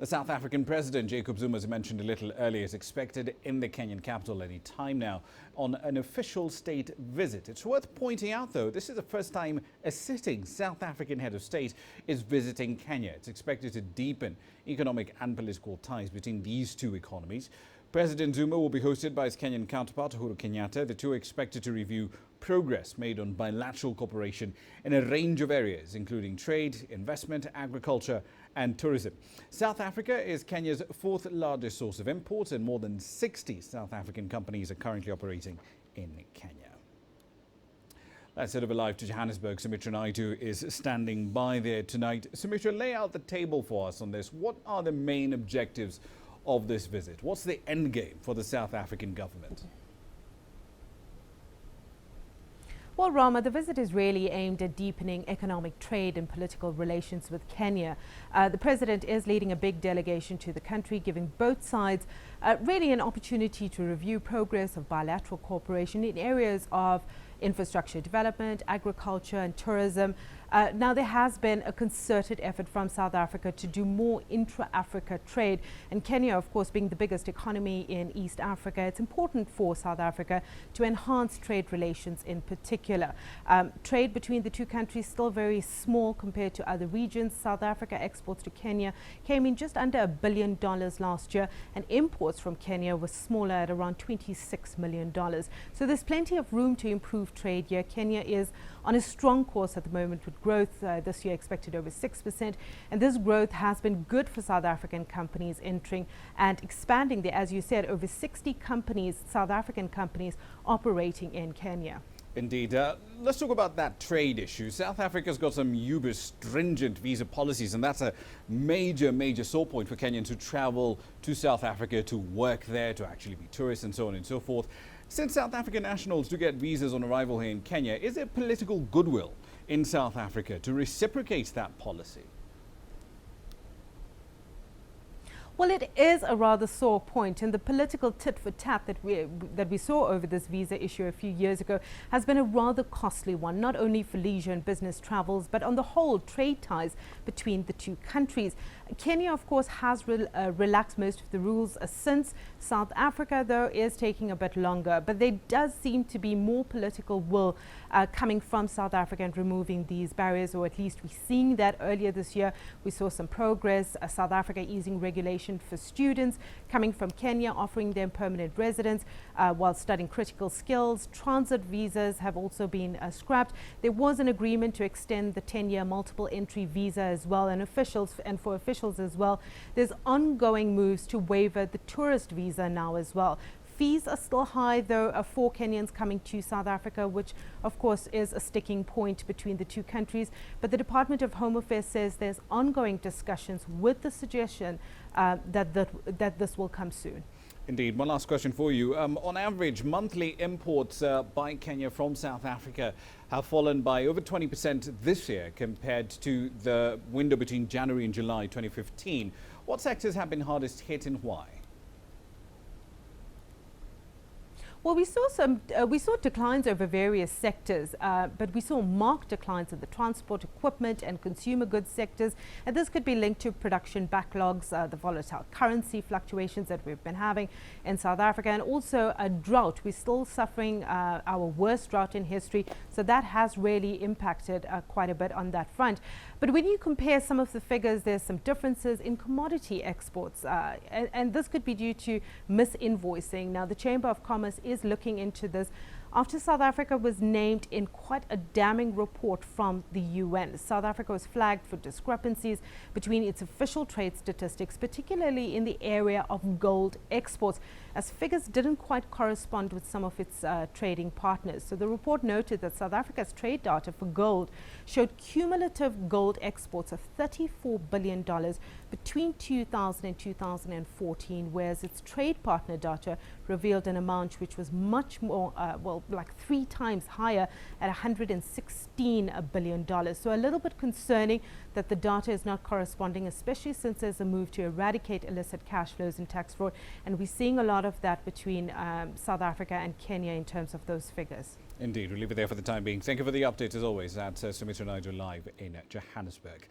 The South African President Jacob Zuma, as mentioned a little earlier, is expected in the Kenyan capital any time now on an official state visit. It's worth pointing out, though, this is the first time a sitting South African head of state is visiting Kenya. It's expected to deepen economic and political ties between these two economies. President Zuma will be hosted by his Kenyan counterpart, Uhuru Kenyatta. The two are expected to review progress made on bilateral cooperation in a range of areas, including trade, investment, agriculture and tourism. South Africa is Kenya's fourth largest source of imports, and more than 60 South African companies are currently operating in Kenya. Let's head over live to Johannesburg. Sumitra Naidu is standing by there tonight. Sumitra, lay out the table for us on this. What are the main objectives of this visit? What's the end game for the South African government? Well, Rama, the visit is really aimed at deepening economic trade and political relations with Kenya. The president is leading a big delegation to the country, giving both sides really an opportunity to review progress of bilateral cooperation in areas of infrastructure development, agriculture and tourism. Now, there has been a concerted effort from South Africa to do more intra-Africa trade. And Kenya, of course, being the biggest economy in East Africa, it's important for South Africa to enhance trade relations in particular. Trade between the two countries still very small compared to other regions. South Africa exports to Kenya came in just under $1 billion last year, and imports from Kenya were smaller at around $26 million. So there's plenty of room to improve trade here. Kenya is on a strong course at the moment, with growth this year expected over 6%. And this growth has been good for South African companies entering and expanding there. As you said, over 60 companies, South African companies, operating in Kenya. Indeed. Let's talk about that trade issue. South Africa's got some uber stringent visa policies, and that's a major sore point for Kenyans who travel to South Africa to work there, to actually be tourists and so on and so forth. Since South African nationals do get visas on arrival here in Kenya, is there political goodwill in South Africa to reciprocate that policy? Well, it is a rather sore point, and the political tit-for-tat that we saw over this visa issue a few years ago has been a rather costly one, not only for leisure and business travels, but on the whole trade ties between the two countries. Kenya, of course, has relaxed most of the rules since. South Africa, though, is taking a bit longer, but there does seem to be more political will coming from South Africa and removing these barriers, or at least we're seeing that. Earlier this year we saw some progress, South Africa easing regulation for students coming from Kenya, offering them permanent residence while studying critical skills. Transit visas have also been scrapped. There was an agreement to extend the 10-year multiple entry visa as well, and for officials as well. There's ongoing moves to waiver the tourist visa now as well. Fees are still high, though, for Kenyans coming to South Africa, which of course is a sticking point between the two countries. But the Department of Home Affairs says there's ongoing discussions with the suggestion that this will come soon. Indeed. One last question for you. On average, monthly imports by Kenya from South Africa have fallen by over 20% this year compared to the window between January and July 2015. What sectors have been hardest hit and why? Well, we saw declines over various sectors, but we saw marked declines in the transport, equipment and consumer goods sectors. And this could be linked to production backlogs, the volatile currency fluctuations that we've been having in South Africa, and also a drought. We're still suffering our worst drought in history. So that has really impacted quite a bit on that front. But when you compare some of the figures, there's some differences in commodity exports, and this could be due to misinvoicing. Now, the Chamber of Commerce is looking into this after South Africa was named in quite a damning report from the UN. South Africa was flagged for discrepancies between its official trade statistics, particularly in the area of gold exports, as figures didn't quite correspond with some of its trading partners. So the report noted that South Africa's trade data for gold showed cumulative gold exports of $34 billion between 2000 and 2014, whereas its trade partner data revealed an amount which was much more, like 3 times higher at $116 billion. So a little bit concerning that the data is not corresponding, especially since there's a move to eradicate illicit cash flows and tax fraud. And we're seeing a lot of that between South Africa and Kenya in terms of those figures. Indeed. We'll leave it there for the time being. Thank you for the update, as always. That's Sumitra Naidu live in Johannesburg.